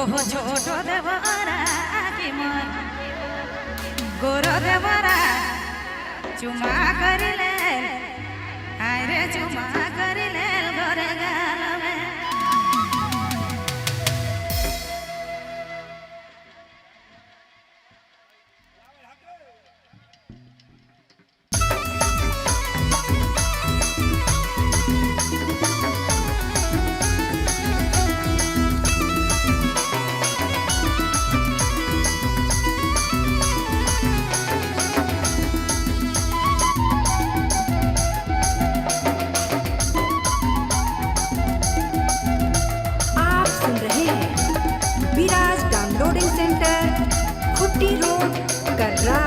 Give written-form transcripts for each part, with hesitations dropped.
ओहो छोटो देवरा की मन गोरो देवरा चुमा कर ले हाय रे चुमा कर ले गोरे गाल में रोड कर्रा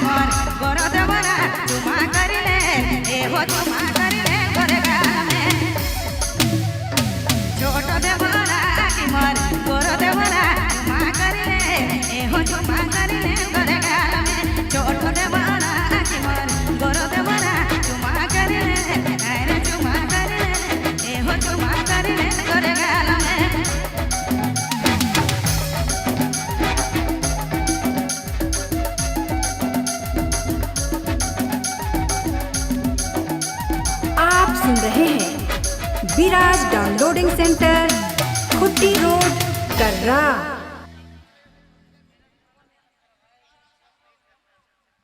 मोर गोर देवरा चुमा करिले ए हो चुमा करिले गोरे गाल में छोट देवरा की मोर गोर देवरा चुमा करिले ए हो चुमा करिले गोरे गाल में छोट देवरा की मोर गोर देवरा चुमा करिले अरे चुमा करिले ए हो चुमा करिले गोरे गाल में आप सुन रहे हैं विराज डाउनलोडिंग सेंटर, खुट्टी रोड, कर्रा।